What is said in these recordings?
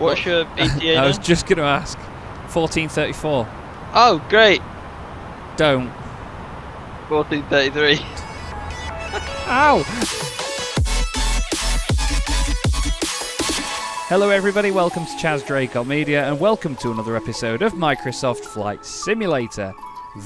What's your ETA I now? was just going to ask. 1434. Oh, great. Don't. 1433. Ow! Hello everybody, welcome to Chaz Draycott Media and welcome to another episode of Microsoft Flight Simulator.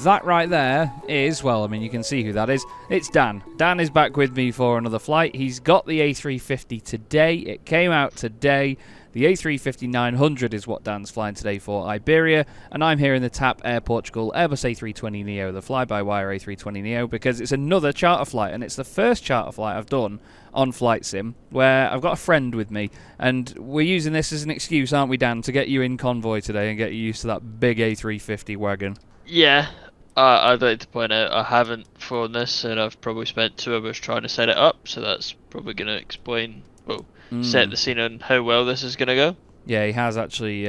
That right there is, well, I mean, you can see who that is. It's Dan. Dan is back with me for another flight. He's got the A350 today. It came out today. The A350-900 is what Dan's flying today for Iberia, and I'm here in the TAP Air Portugal Airbus A320neo, the fly-by-wire A320neo, because it's another charter flight, and it's the first charter flight I've done on Flight Sim, where I've got a friend with me, and we're using this as an excuse, aren't we, Dan, to get you in Convoy today and get you used to that big A350 wagon. Yeah, I'd like to point out I haven't flown this, and I've probably spent 2 hours trying to set it up, so that's probably going to explain, well, set the scene on how well this is going to go. Yeah, he has actually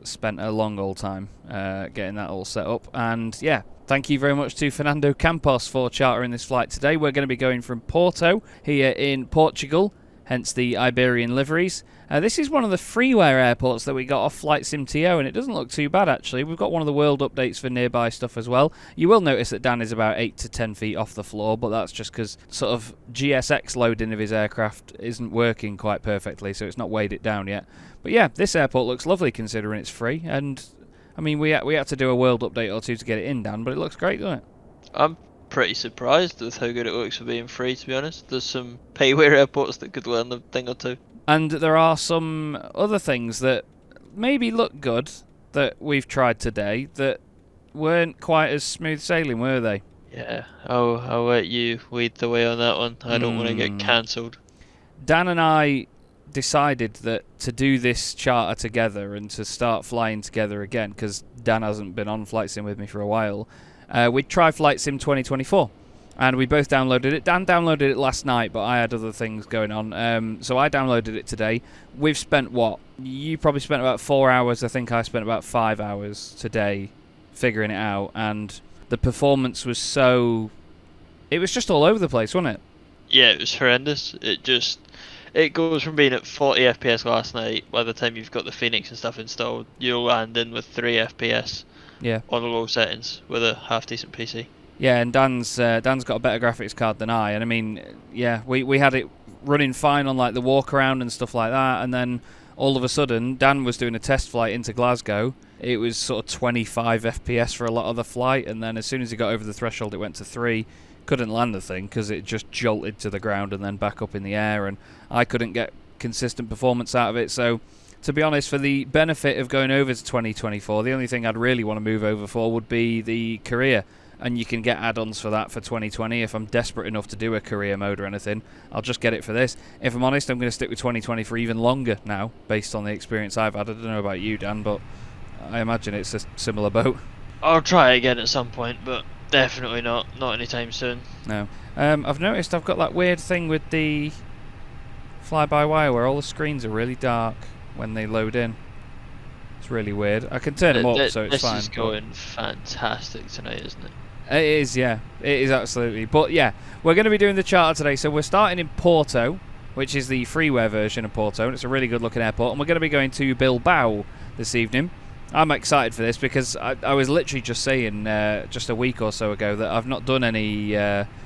spent a long old time getting that all set up. And yeah, thank you very much to Fernando Campos for chartering this flight today. We're going to be going from Porto here in Portugal, hence the Iberian liveries. This is one of the freeware airports that we got off Flight Sim TO, and it doesn't look too bad actually. We've got one of the world updates for nearby stuff as well. You will notice that Dan is about 8 to 10 feet off the floor, but that's just because sort of GSX loading of his aircraft isn't working quite perfectly, so it's not weighed it down yet. But yeah, this airport looks lovely considering it's free, and I mean we had to do a world update or two to get it in, Dan, but it looks great, doesn't it? I'm pretty surprised with how good it looks for being free, to be honest. There's some payware airports that could learn a thing or two. And there are some other things that maybe look good that we've tried today that weren't quite as smooth sailing, were they? Yeah, I'll let you lead the way on that one. I don't want to get cancelled. Dan and I decided that to do this charter together and to start flying together again, because Dan hasn't been on Flight Sim with me for a while, we'd try Flight Sim 2024. And we both downloaded it. Dan downloaded it last night, but I had other things going on. So I downloaded it today. We've spent, what? You probably spent about 4 hours. I think I spent about 5 hours today figuring it out. And the performance was so... It was just all over the place, wasn't it? Yeah, it was horrendous. It goes from being at 40 FPS last night. By the time you've got the Phoenix and stuff installed, you'll land in with 3 FPS on the low settings with a half-decent PC. Yeah, and Dan's got a better graphics card than I, and I mean, yeah, we had it running fine on like the walk around and stuff like that, and then all of a sudden Dan was doing a test flight into Glasgow. It was sort of 25 FPS for a lot of the flight, and then as soon as he got over the threshold it went to 3. Couldn't land the thing because it just jolted to the ground and then back up in the air, and I couldn't get consistent performance out of it. So to be honest, for the benefit of going over to 2024, the only thing I'd really want to move over for would be the career. And you can get add-ons for that for 2020. If I'm desperate enough to do a career mode or anything, I'll just get it for this. If I'm honest, I'm going to stick with 2020 for even longer now, based on the experience I've had. I don't know about you, Dan, but I imagine it's a similar boat. I'll try again at some point, but definitely not anytime soon. No. I've noticed I've got that weird thing with the fly-by-wire where all the screens are really dark when they load in. It's really weird. I can turn them up, so it's fine. This is going fantastic tonight, isn't it? It is, yeah. It is absolutely. But yeah, we're going to be doing the charter today. So we're starting in Porto, which is the freeware version of Porto, and it's a really good looking airport. And we're going to be going to Bilbao this evening. I'm excited for this because I was literally just saying just a week or so ago that I've not done any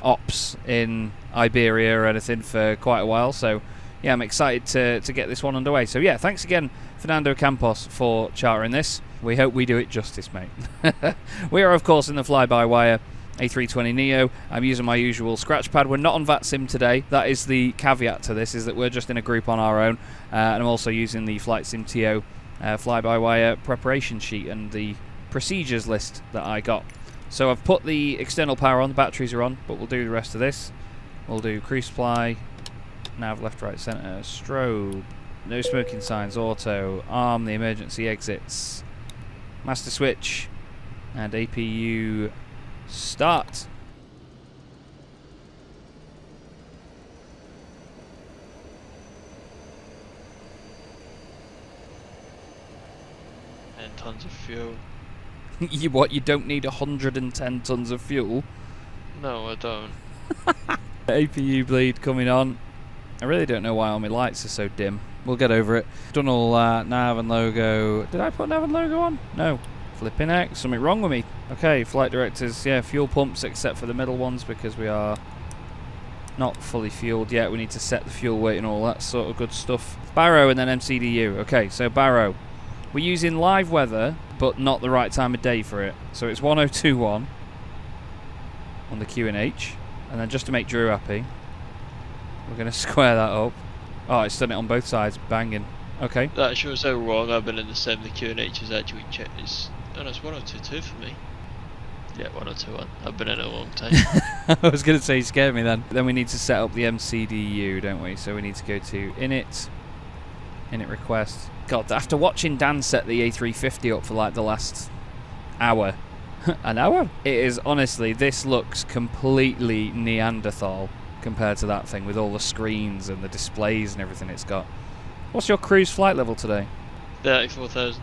ops in Iberia or anything for quite a while. So yeah, I'm excited to get this one underway. So yeah, thanks again, Fernando Campos, for chartering this. We hope we do it justice, mate. We are, of course, in the fly-by-wire A320neo. I'm using my usual scratch pad. We're not on VATSIM today. That is the caveat to this, is that we're just in a group on our own. And I'm also using the Flight Sim TO fly-by-wire preparation sheet and the procedures list that I got. So I've put the external power on. The batteries are on, but we'll do the rest of this. We'll do cruise supply, nav, left, right, centre, strobe, no smoking signs, auto, arm the emergency exits, master switch, and APU start. And tons of fuel. You don't need 110 tons of fuel? No, I don't. APU bleed coming on. I really don't know why all my lights are so dim. We'll get over it. Done all that. Nav and logo. Did I put nav and logo on? No. Flipping heck. Something wrong with me. Okay, flight directors. Yeah, fuel pumps except for the middle ones because we are not fully fueled yet. We need to set the fuel weight and all that sort of good stuff. Barrow and then MCDU. Okay, so Barrow. We're using live weather, but not the right time of day for it. So it's 1021 on the QNH. And then just to make Drew happy, we're going to square that up. Oh, it's done it on both sides. Banging. Okay. That shows how wrong I've been in the sim. The QNH is actually checked. It's 1022 for me. Yeah, 1021. I've been in it a long time. I was going to say you scared me then. Then we need to set up the MCDU, don't we? So we need to go to init request. God, after watching Dan set the A350 up for like the last hour, an hour? It is honestly, this looks completely Neanderthal compared to that thing with all the screens and the displays and everything it's got. What's your cruise flight level today? 34,000.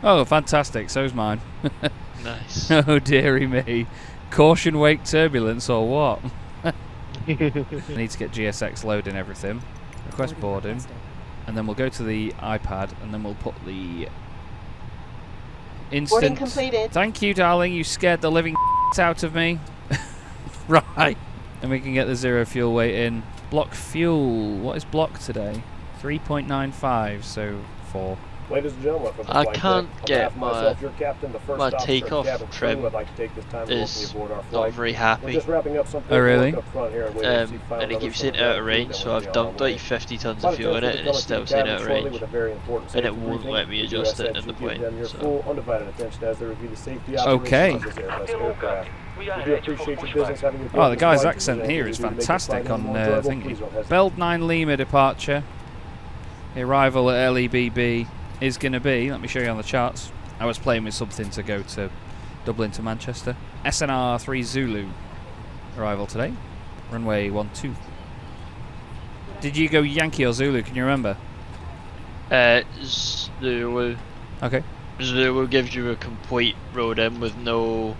Oh, fantastic. So's mine. Nice. Oh, dearie me. Caution wake turbulence or what? I need to get GSX loading everything. Request boarding. And then we'll go to the iPad and then we'll put the instant... Boarding completed. Thank you, darling. You scared the living out of me. Right. And we can get the zero fuel weight in. Block fuel. What is block today? 3.95, so 4. Ladies and gentlemen, from the I flight can't deck, on get behalf of myself, my- your captain, the first my officer, takeoff cabin trim crew, I'd like to take this time to welcome you is aboard our not flight. very We're happy. just wrapping up some Oh, really? paperwork up front here and waiting to see final And it numbers keeps from saying the out of crew, range, then so we'll I've be on dumped our way. like 50 tons Flight of fuel in attendants it and will it's be still conducting saying cabin out of shortly range. with a very important And it safety won't briefing. let me We do adjust ask it that in the you give plane, them your so- full undivided attention as they review the safety Okay. operations of this Airbus aircraft. We do appreciate your business having you Oh, the guy's flight. accent here is We do make this fantastic flight on more enjoyable. thingy. Please don't hesitate. Beld 9 Lima departure. The arrival at LEBB is going to be, let me show you on the charts. I was playing with something to go to Dublin to Manchester. SNR 3 Zulu arrival today. Runway 12. Did you go Yankee or Zulu? Can you remember? Zulu. Okay. Zulu gives you a complete road in with no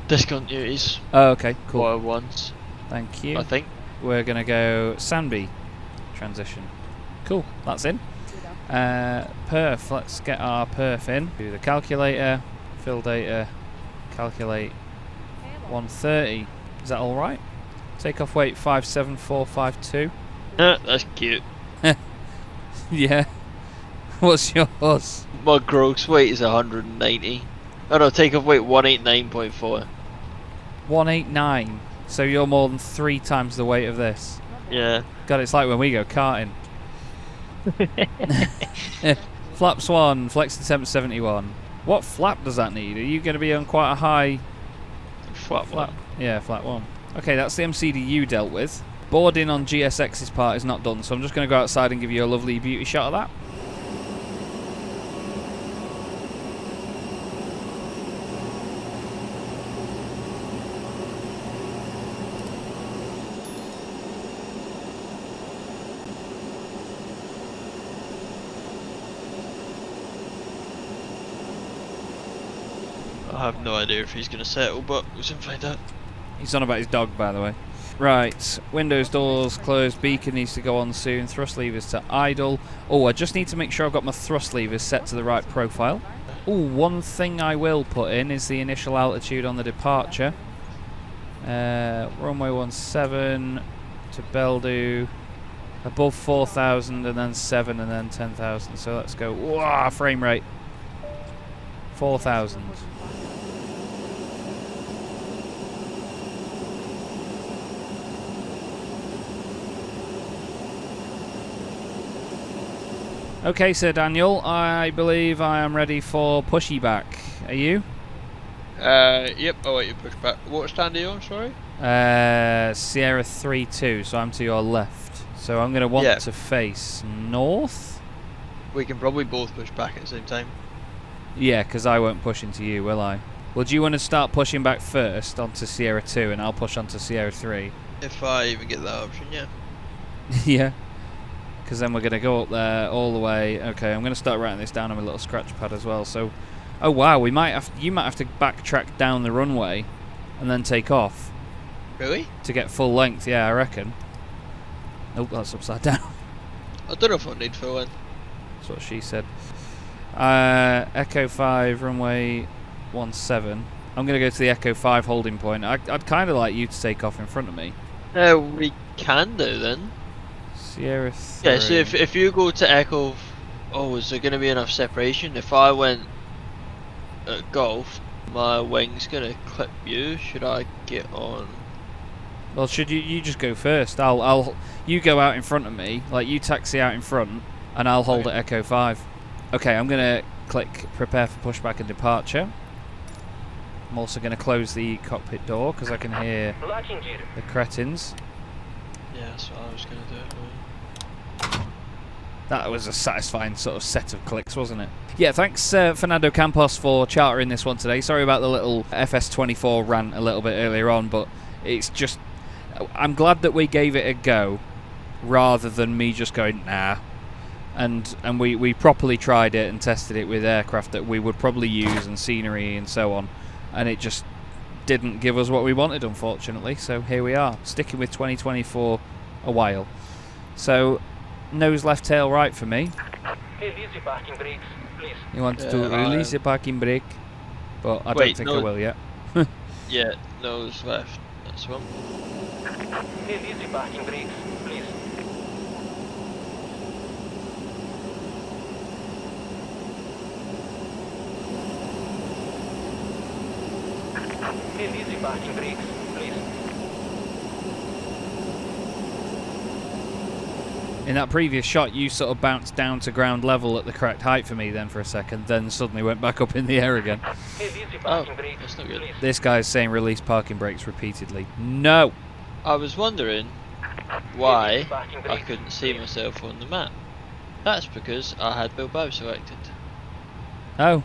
discontinuities. Oh, okay. Cool. What once, Thank you. I think. We're going to go Sanby transition. Cool. That's in. Perf. Let's get our perf in. Do the calculator. Fill data. Calculate. 130. Is that all right? Takeoff weight 57452. That's cute. Yeah. What's yours? My gross weight is 190. Oh no, takeoff weight 189.4. 189. So you're more than 3 times the weight of this. Yeah. God, it's like when we go karting. Flaps 1, flex to temp 71. What flap does that need? Are you going to be on quite a high Flap. Yeah, flat 1. Okay, that's the MCDU dealt with. Boarding on GSX's part is not done, so I'm just going to go outside and give you a lovely beauty shot of that. I have no idea if he's going to settle, but we can find out. He's on about his dog, by the way. Right, windows, doors closed, beacon needs to go on soon, thrust levers to idle. Oh, I just need to make sure I've got my thrust levers set to the right profile. Oh, one thing I will put in is the initial altitude on the departure. Runway 17 to Beldu, above 4,000 and then 7 and then 10,000. So let's go, wow, frame rate, 4,000. Okay, Sir Daniel, I believe I am ready for pushy back. Are you? Yep, I'll let you push back. What stand are you on, sorry? Sierra 3-2, so I'm to your left. So I'm going to want to face north? We can probably both push back at the same time. Yeah, because I won't push into you, will I? Well, do you want to start pushing back first onto Sierra 2 and I'll push onto Sierra 3? If I even get that option, yeah. Yeah. Because then we're going to go up there all the way. Okay, I'm going to start writing this down on my little scratch pad as well. So, oh wow, you might have to backtrack down the runway and then take off. Really? To get full length, yeah, I reckon. Nope, that's upside down. I don't know if I need full in. That's what she said. Echo 5, runway 17. I'm going to go to the Echo 5 holding point. I'd kind of like you to take off in front of me. We can do then. Sierra 3. Yeah, so if you go to Echo... Oh, is there going to be enough separation? If I went at golf, my wing's going to clip you. Should I get on? Well, should you just go first? You go out in front of me, like you taxi out in front, and I'll hold at Echo 5. Okay, I'm going to click prepare for pushback and departure. I'm also going to close the cockpit door because I can hear the cretins. Yeah, that's what I was going to do. That was a satisfying sort of set of clicks, wasn't it? Yeah, thanks Fernando Campos for chartering this one today. Sorry about the little FS24 rant a little bit earlier on, but it's just... I'm glad that we gave it a go rather than me just going, nah. And we properly tried it and tested it with aircraft that we would probably use and scenery and so on. And it just didn't give us what we wanted, unfortunately. So here we are, sticking with 2024 a while. So... nose left, tail right for me. Release your parking brakes, please. You want to release your parking brake, but I don't think I will yet. Yeah, nose left. That's one. Release your parking brakes, please. Release your parking brakes, please. In that previous shot, you sort of bounced down to ground level at the correct height for me then for a second, then suddenly went back up in the air again. Oh, that's not good. This guy's saying release parking brakes repeatedly. No! I was wondering why I couldn't see myself on the map. That's because I had Bilbao selected. Oh.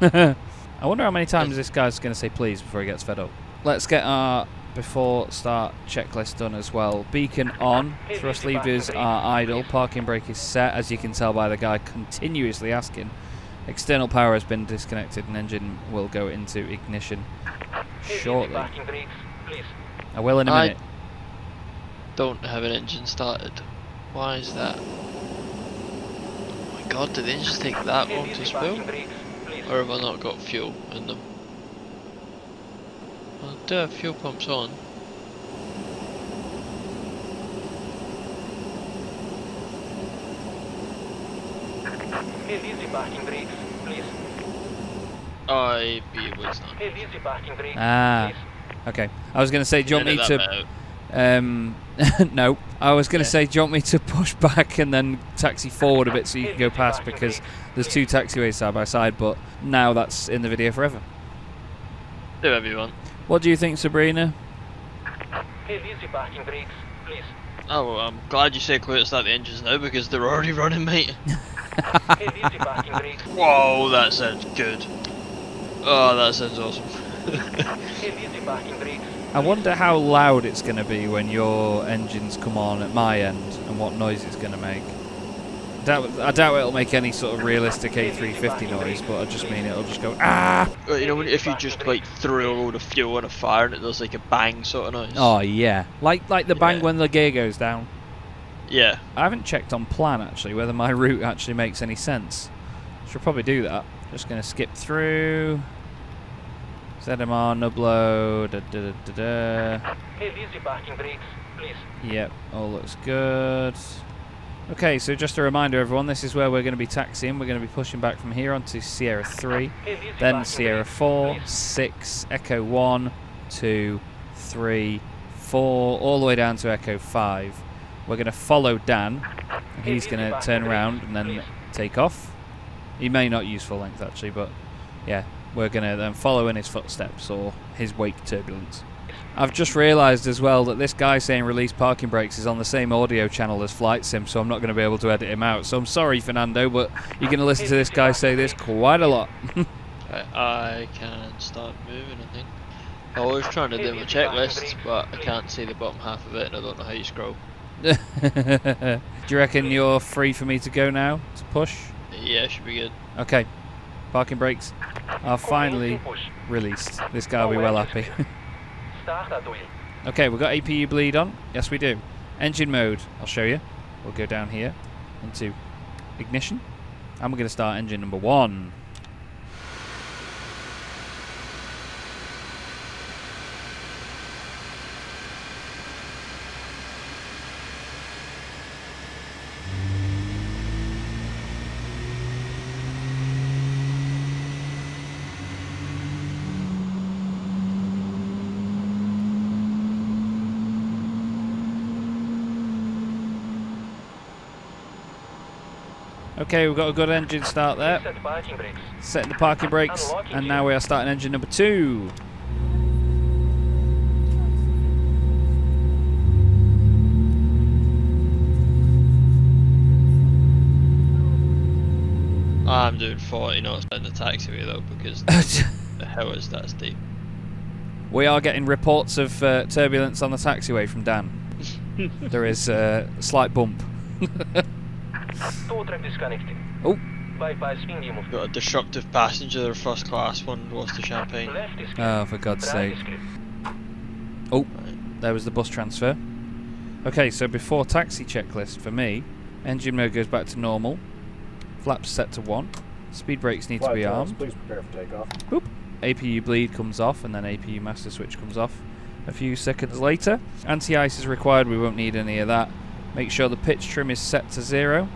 I wonder how many times this guy's going to say please before he gets fed up. Let's get our before start checklist done as well. Beacon on, thrust levers are idle, parking brake is set, as you can tell by the guy continuously asking. External power has been disconnected and engine will go into ignition shortly. I will in a minute. I don't have an engine started. Why is that? Oh my god, did the engines take that long to spill? Or have I not got fuel in them? I do have fuel pumps on. Release your parking brakes, please. I be able to. Release your parking brakes, Ah, please. okay. I was going to say, do you want me to... no. I was going to say, do you want me to push back and then taxi forward a bit so you can go past, because there's two taxiways side by side, but now that's in the video forever. Do whatever you want. What do you think, Sabrina? Release your parking brakes, please. Oh, well, I'm glad you said clear to start the engines now because they're already running, mate. Release your parking brakes. Whoa, that sounds good. Oh, that sounds awesome. Release your parking brakes. I wonder how loud it's going to be when your engines come on at my end and what noise it's going to make. I doubt it'll make any sort of realistic A350 noise, but I just mean it'll just go ah. You know, if you just like throw a load of fuel on a fire and it does like a bang sort of noise. Oh yeah, like the bang when the gear goes down. Yeah. I haven't checked on plan actually whether my route actually makes any sense. Should probably do that. Just going to skip through. ZMR, Nublo, Release your parking brakes, please. Yep, all looks good. Okay, so just a reminder everyone, this is where we're going to be taxiing. We're going to be pushing back from here onto Sierra 3, then Sierra 4, 6, Echo 1, 2, 3, 4, all the way down to Echo 5. We're going to follow Dan, and he's going to turn around and then take off. He may not use full length actually, but yeah, we're going to then follow in his footsteps or his wake turbulence. I've just realised as well that this guy saying release parking brakes is on the same audio channel as Flight Sim, so I'm not going to be able to edit him out. So I'm sorry, Fernando, but you're going to listen to this guy say this quite a lot. I can start moving, I think. I was trying to do my checklist, but I can't see the bottom half of it and I don't know how you scroll. Do you reckon you're free for me to go now, to push? Yeah, should be good. Okay, parking brakes are finally released. This guy will be well happy. Okay, we've got APU bleed on. Yes, we do. Engine mode, I'll show you. We'll go down here into ignition, and we're going to start engine number 1. Okay, we've got a good engine start there. Setting the parking brakes, and now we are starting engine number 2. I'm doing 40 knots in the taxiway though, because the hell is that steep? We are getting reports of turbulence on the taxiway from Dan. There is a slight bump. Oh. Got a disruptive passenger, first class one, lost to Champagne. Oh, for God's sake. Oh, there was the bus transfer. Okay, so before taxi checklist for me, engine mode goes back to normal, flaps set to 1, speed brakes need to be armed. Please prepare for takeoff. Boop. APU bleed comes off, and then APU master switch comes off a few seconds later. Anti-ice is required, we won't need any of that. Make sure the pitch trim is set to 0.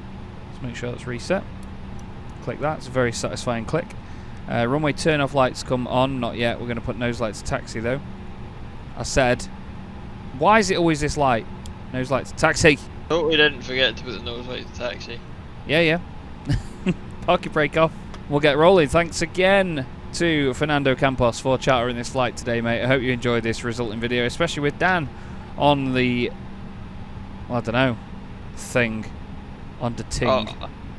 Let's make sure that's reset. Click that, it's a very satisfying click. Runway turn off lights come on, not yet. We're going to put nose light to taxi though. I said, why is it always this light? Nose light to taxi. Oh, we didn't forget to put the nose light to taxi. Yeah. Park your brake off. We'll get rolling. Thanks again to Fernando Campos for chartering this flight today, mate. I hope you enjoyed this resulting video, especially with Dan on the, well, I don't know, thing, on the ting.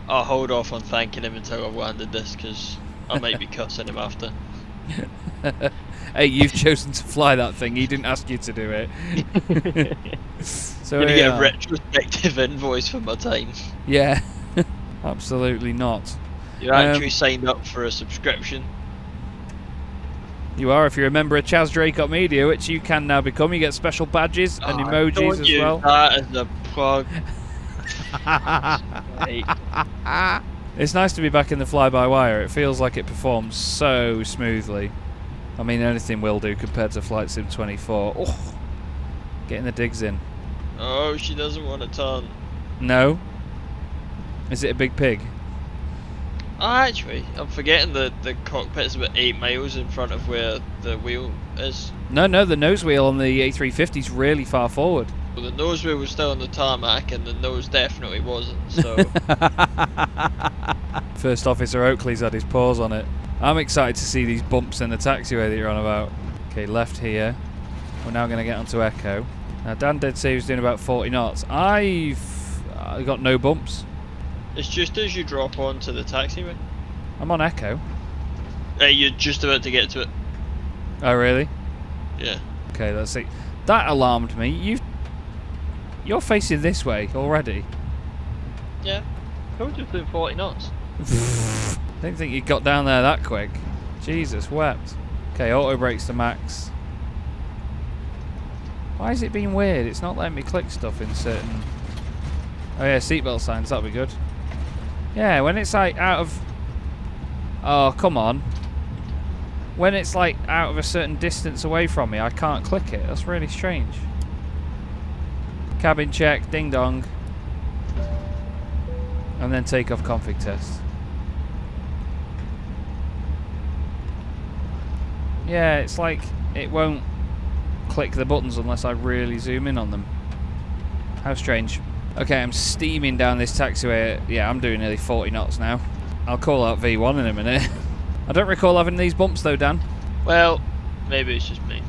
I'll hold off on thanking him until I've landed this, because I might be cussing him after. Hey, you've chosen to fly that thing. He didn't ask you to do it. So I'm going to get a retrospective invoice for my time. Yeah, absolutely not. You actually signed up for a subscription. You are, if you're a member of Chaz Draycott Media, which you can now become. You get special badges and emojis as well. That is a plug. It's nice to be back in the fly-by-wire. It feels like it performs so smoothly. I mean, anything will do compared to Flight Sim 24. Oh, getting the digs in. Oh, she doesn't want to turn. No? Is it a big pig? Actually, I'm forgetting the cockpit's about 8 miles in front of where the wheel is. No, the nose wheel on the A350 is really far forward. Well, the nose wheel was still on the tarmac, and the nose definitely wasn't, so... First Officer Oakley's had his paws on it. I'm excited to see these bumps in the taxiway that you're on about. Okay, left here. We're now going to get onto Echo. Now, Dan did say he was doing about 40 knots. I've got no bumps. It's just as you drop onto the taxiway. I'm on Echo. You're just about to get to it. Oh, really? Yeah. Okay, let's see. That alarmed me. You're facing this way already. Yeah. I was just doing 40 knots. Didn't think you got down there that quick. Jesus wept. Okay, auto brakes to max. Why is it being weird? It's not letting me click stuff in certain... Oh yeah, seatbelt signs, that'll be good. Yeah, when it's like out of... Oh, come on. When it's like out of a certain distance away from me, I can't click it. That's really strange. Cabin check, ding dong. And then takeoff config test. Yeah, it's like it won't click the buttons unless I really zoom in on them. How strange. Okay, I'm steaming down this taxiway. Yeah, I'm doing nearly 40 knots now. I'll call out V1 in a minute. I don't recall having these bumps though, Dan. Well, maybe it's just me.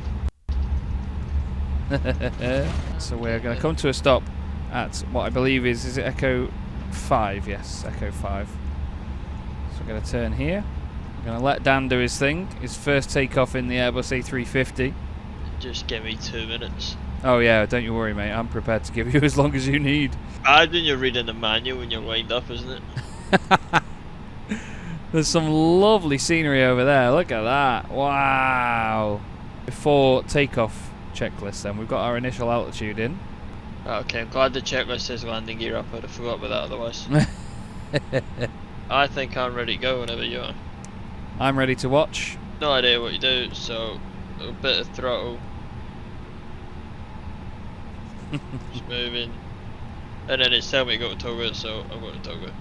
So we're going to come to a stop at what I believe is it Echo 5? Yes, Echo 5. So we're going to turn here. We're going to let Dan do his thing. His first takeoff in the Airbus A350. Just give me 2 minutes. Oh yeah, don't you worry, mate. I'm prepared to give you as long as you need. When you're reading the manual when you're lined up, isn't it? There's some lovely scenery over there. Look at that. Wow. Before takeoff checklist then, we've got our initial altitude in. Okay, I'm glad the checklist says landing gear up. I'd have forgot about that otherwise. I think I'm ready to go whenever you are. I'm ready to watch. No idea what you do, so a bit of throttle. Just moving. And then it's telling me to go to Toga, so I'm going to Toga.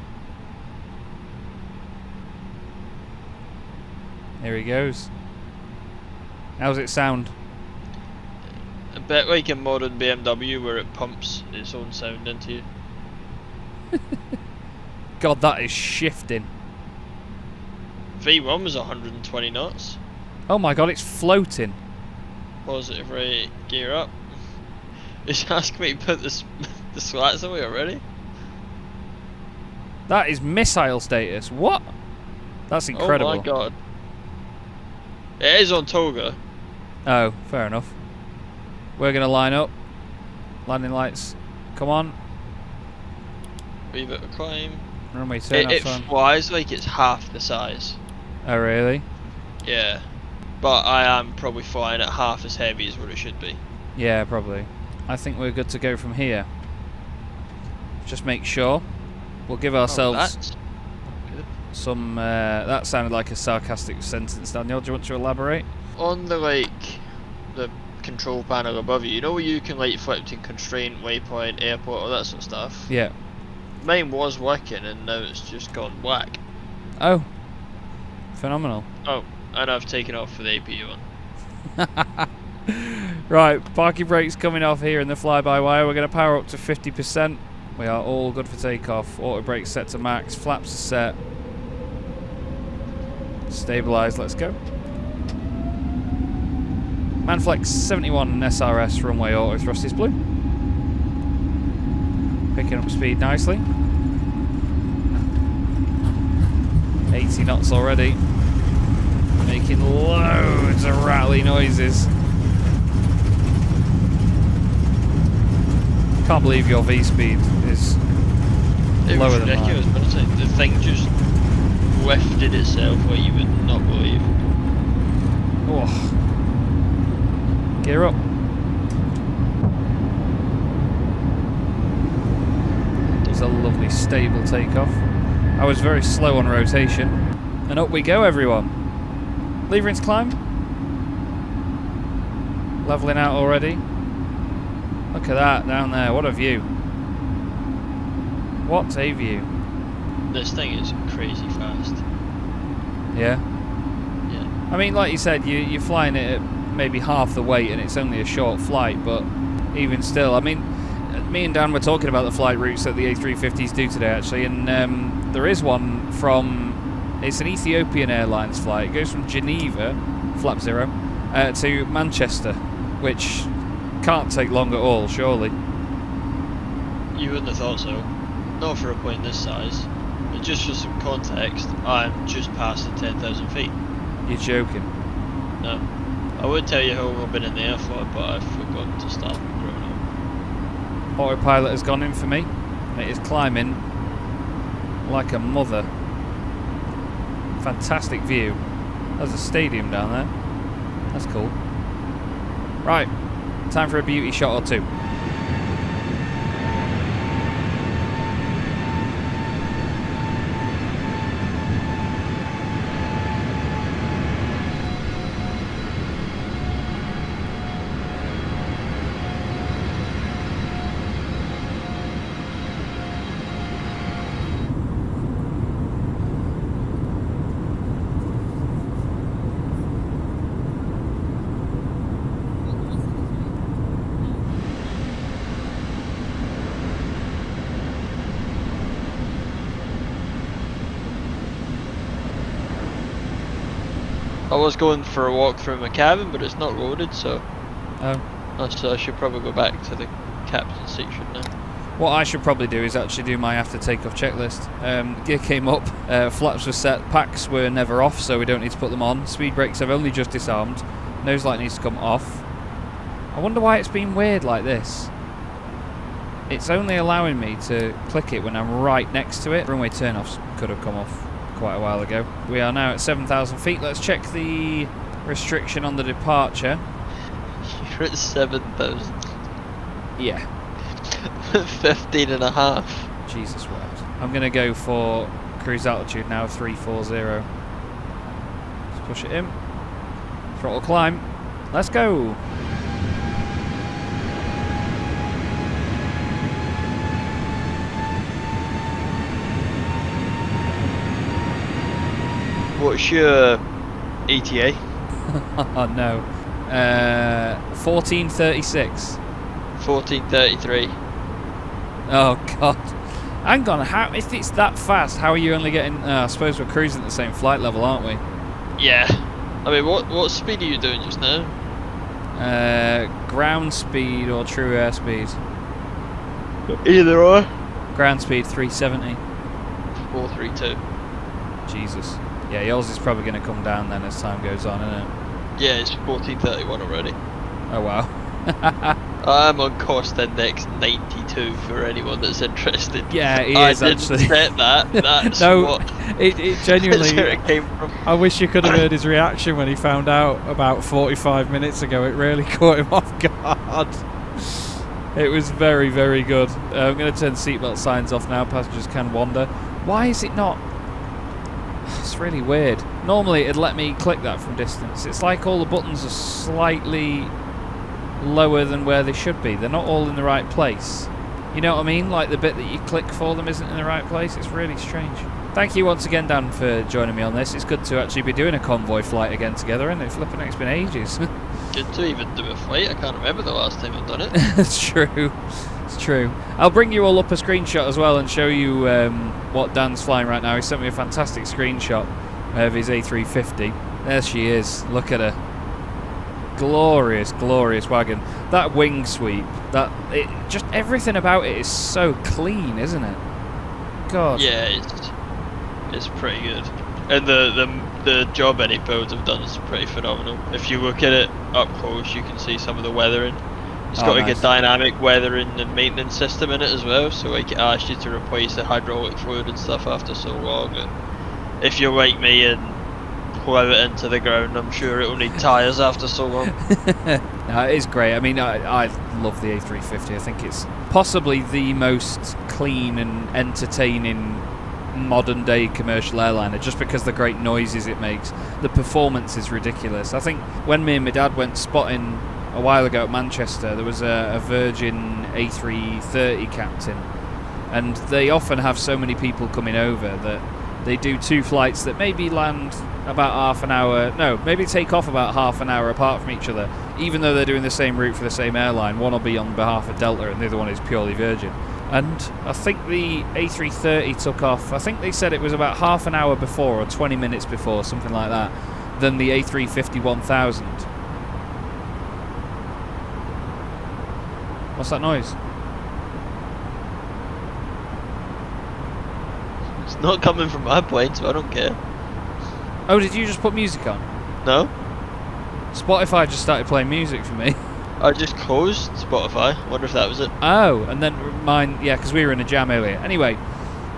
Here he goes. How's it sound? A bit like a modern BMW where it pumps its own sound into you. God, that is shifting. V1 was 120 knots. Oh my god, it's floating. Positive rate, gear up. It's asking me to put the slats away already. That is missile status. What? That's incredible. Oh my god. It is on Toga. Oh, fair enough. We're going to line up. Landing lights. Come on. Wee bit of climb. Runway turn It off on. flies like it's half the size. Oh, really? Yeah. But I am probably flying at half as heavy as what it should be. Yeah, probably. I think we're good to go from here. Just make sure. We'll give ourselves some... that sounded like a sarcastic sentence, Daniel. Do you want to elaborate? On the the control panel above you know where you can flip to constraint, waypoint, airport, all that sort of stuff? Yeah. Mine was working and now it's just gone black. Oh. Phenomenal. Oh, and I've taken off for the APU one. Right, parking brakes coming off here in the fly-by-wire. We're going to power up to 50%. We are all good for takeoff. Auto brakes set to max. Flaps are set. Stabilised. Let's go. Manflex 71 SRS runway auto thrust is blue. Picking up speed nicely. 80 knots already. Making loads of rattly noises. Can't believe your V speed is lower than mine. It was ridiculous, but it's like the thing just lifted itself like you would not believe. Oh. Gear up. It's a lovely stable takeoff. I was very slow on rotation. And up we go, everyone. Lever to climb. Leveling out already. Look at that down there. What a view. What a view. This thing is crazy fast. Yeah? Yeah. I mean, like you said, you're flying it at maybe half the weight and it's only a short flight, but even still, I mean, me and Dan were talking about the flight routes that the A350s do today, actually, and there is one from, it's an Ethiopian Airlines flight. It goes from Geneva, flap 0, to Manchester, which can't take long at all, surely. You wouldn't have thought so. Not for a plane this size. And just for some context, I'm just past the 10,000 feet. You're joking. No. I would tell you how long I've been in the air for, but I've forgotten to start growing up. Autopilot has gone in for me, and it is climbing like a mother. Fantastic view. There's a stadium down there. That's cool. Right, time for a beauty shot or two. I was going for a walk through my cabin, but it's not loaded, so I should probably go back to the captain's seat, shouldn't I? What I should probably do is actually do my after takeoff checklist. Gear came up, flaps were set, packs were never off, so we don't need to put them on. Speed brakes have only just disarmed. Nose light needs to come off. I wonder why it's been weird like this. It's only allowing me to click it when I'm right next to it. Runway turn-offs could have come off quite a while ago. We are now at 7,000 feet. Let's check the restriction on the departure. You're at 7,000. Yeah. 15 and a half. Jesus wept. I'm going to go for cruise altitude now, 340. Let's push it in. Throttle climb. Let's go. What's your ETA? Oh no. 1436. 1433. Oh god. Hang on, how, if it's that fast, how are you only getting... I suppose we're cruising at the same flight level, aren't we? Yeah. I mean, what speed are you doing just now? Ground speed or true airspeed? Either or. Ground speed 370. 432. Jesus. Yeah, yours is probably going to come down then as time goes on, isn't it? Yeah, it's 1431 already. Oh wow. I'm on cost index 92 for anyone that's interested. Yeah, it is I didn't actually. set that. That's No, what. it genuinely. That's where it came from. I wish you could have heard his reaction when he found out about 45 minutes ago. It really caught him off guard. It was very, very good. I'm going to turn seatbelt signs off now. Passengers can wander. Why is it not? It's really weird. Normally it'd let me click that from distance. It's like all the buttons are slightly lower than where they should be. They're not all in the right place. You know what I mean? Like the bit that you click for them isn't in the right place. It's really strange. Thank you once again, Dan, for joining me on this. It's good to actually be doing a convoy flight again together, isn't it? Flipping it, it's been ages. Good to even do a flight. I can't remember the last time I've done it. It's true. It's true. I'll bring you all up a screenshot as well and show you what Dan's flying right now. He sent me a fantastic screenshot of his A350. There she is. Look at her. Glorious, glorious wagon. That wing sweep, just everything about it is so clean, isn't it? God. Yeah, it's pretty good. And the job iniBuilds have done is pretty phenomenal. If you look at it up close, you can see some of the weathering. It's got like nice. a dynamic weathering and maintenance system in it as well, so like it asks you to replace the hydraulic fluid and stuff after so long. And if you're like me and plow it into the ground, I'm sure it'll need tyres after so long. No, it is great. I mean, I love the A350. I think it's possibly the most clean and entertaining modern day commercial airliner, just because of the great noises it makes. The performance is ridiculous. I think when me and my dad went spotting a while ago at Manchester, there was a Virgin A330 captain, and they often have so many people coming over that they do two flights that maybe land about half an hour, no, maybe take off about half an hour apart from each other, even though they're doing the same route for the same airline. One will be on behalf of Delta and the other one is purely Virgin. And I think the A330 took off, I think they said it was about half an hour before or 20 minutes before, something like that, than the A350-1000. What's that noise? It's not coming from my plane, so I don't care. Oh, did you just put music on? No? Spotify just started playing music for me. I just closed Spotify. Wonder if that was it. Oh, and then mine, yeah, because we were in a jam earlier. Anyway,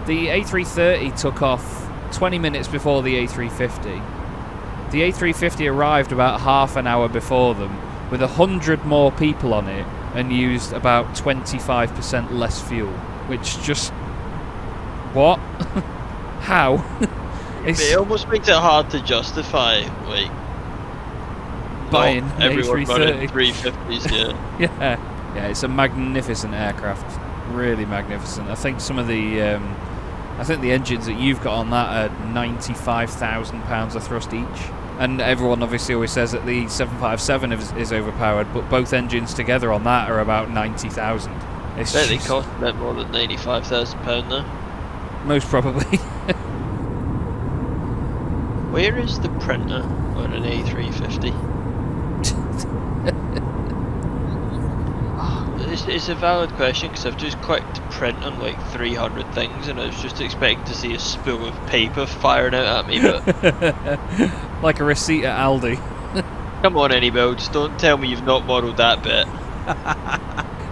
the A330 took off 20 minutes before the A350. The A350 arrived about half an hour before them with 100 more people on it and used about 25% less fuel, which just... What? How? It almost makes it hard to justify, like, buying everyone running A330. 350s, yeah. Yeah, it's a magnificent aircraft, really magnificent. I think some of the, I think the engines that you've got on that are £95,000 of thrust each. And everyone obviously always says that the 757 is overpowered, but both engines together on that are about 90,000. I bet they cost a bit more than £95,000 though. Most probably. Where is the printer on an A350? It's a valid question because I've just clicked print on like 300 things and I was just expecting to see a spool of paper firing out at me, but like a receipt at Aldi. Come on, iniBuilds, don't tell me you've not modelled that bit.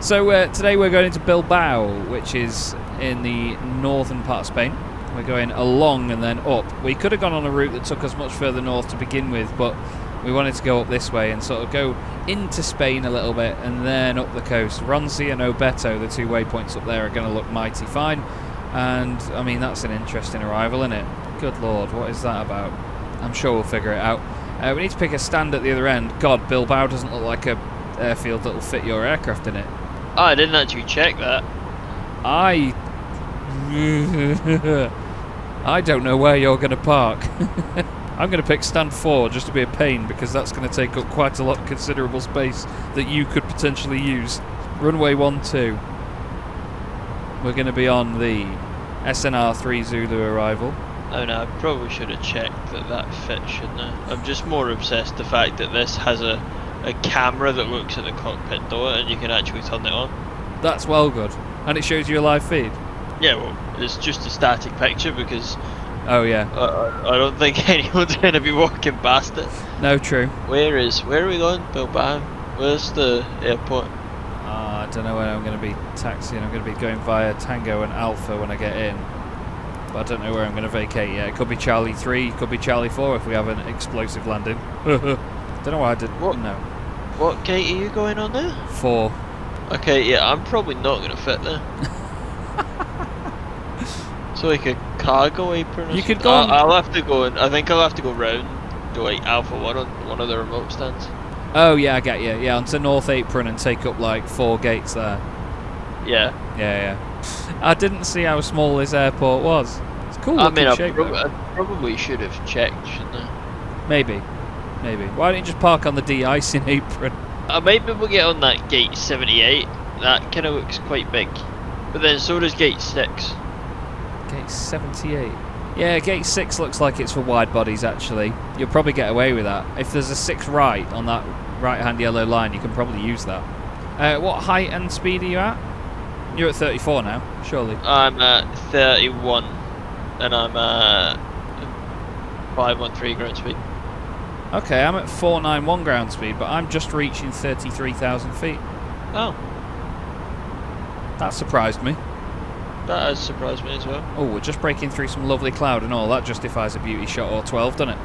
So today we're going into Bilbao, which is in the northern part of Spain. We're going along and then up. We could have gone on a route that took us much further north to begin with, but We wanted to go up this way and sort of go into Spain a little bit and then up the coast. Ronsi and Obeto, the 2 waypoints up there, are going to look mighty fine. And, I mean, that's an interesting arrival, isn't it? Good lord, what is that about? I'm sure we'll figure it out. We need to pick a stand at the other end. God, Bilbao doesn't look like a airfield that'll fit your aircraft in it. Oh, I didn't actually check that. I don't know where you're going to park. I'm going to pick stand 4 just to be a pain, because that's going to take up quite a lot of considerable space that you could potentially use. Runway 12. We're going to be on the SNR 3 Zulu arrival. Oh no, I probably should have checked that fits, shouldn't I? I'm just more obsessed with the fact that this has a camera that looks at the cockpit door and you can actually turn it on. That's well good. And it shows you a live feed? Yeah, well, it's just a static picture because... Oh yeah. I don't think anyone's going to be walking past it. No, true. Where are we going? Bilbao? Where's the airport? I don't know where I'm going to be taxiing. I'm going to be going via Tango and Alpha when I get in. But I don't know where I'm going to vacate yet. It could be Charlie 3, it could be Charlie 4 if we have an explosive landing. Don't know why I didn't know. What gate are you going on there? 4. Okay, yeah, I'm probably not going to fit there. So like a cargo apron or you something? Could go on. I'll have to go in, I think I'll have to go round to like Alpha 1 on one of the remote stands. Oh yeah, I get you. Yeah, onto North Apron and take up like 4 gates there. Yeah. Yeah. I didn't see how small this airport was. It's cool. I mean, I shape, probably should have checked, shouldn't I? Maybe. Why don't you just park on the de-icing apron? I might be able to get on that gate 78. That kind of looks quite big. But then so does gate 6. Gate 78. Yeah, gate 6 looks like it's for wide bodies actually. You'll probably get away with that. If there's a 6 right on that right hand yellow line, you can probably use that. What height and speed are you at? You're at 34 now, surely. I'm at 31 and I'm at 513 ground speed. Okay, I'm at 491 ground speed, but I'm just reaching 33,000 feet. Oh. That surprised me. That has surprised me as well. Oh, we're just breaking through some lovely cloud and all. That justifies a beauty shot or 12, doesn't it?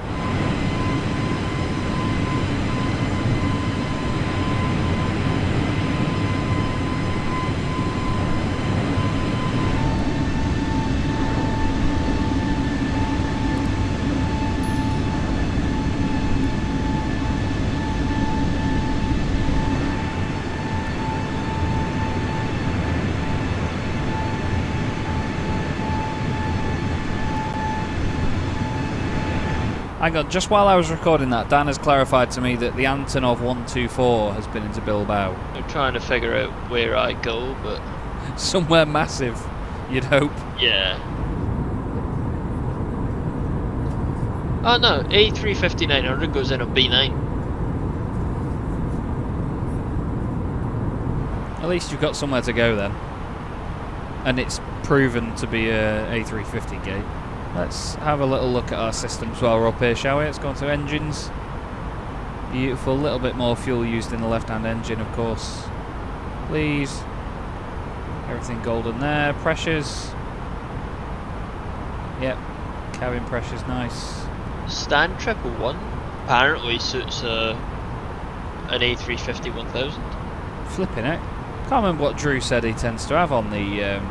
Hang on, just while I was recording that, Dan has clarified to me that the Antonov 124 has been into Bilbao. I'm trying to figure out where I go, but... Somewhere massive, you'd hope. Yeah. Oh no, A350-900 goes in on B9. At least you've got somewhere to go then. And it's proven to be a A350 gate. Let's have a little look at our systems while we're up here, shall we? Let's go on to engines. Beautiful, a little bit more fuel used in the left-hand engine, of course. Please. Everything golden there. Pressures. Yep. Cabin pressures, nice. Stand 111 apparently suits an A350-1000. Flipping it. Can't remember what Drew said he tends to have on the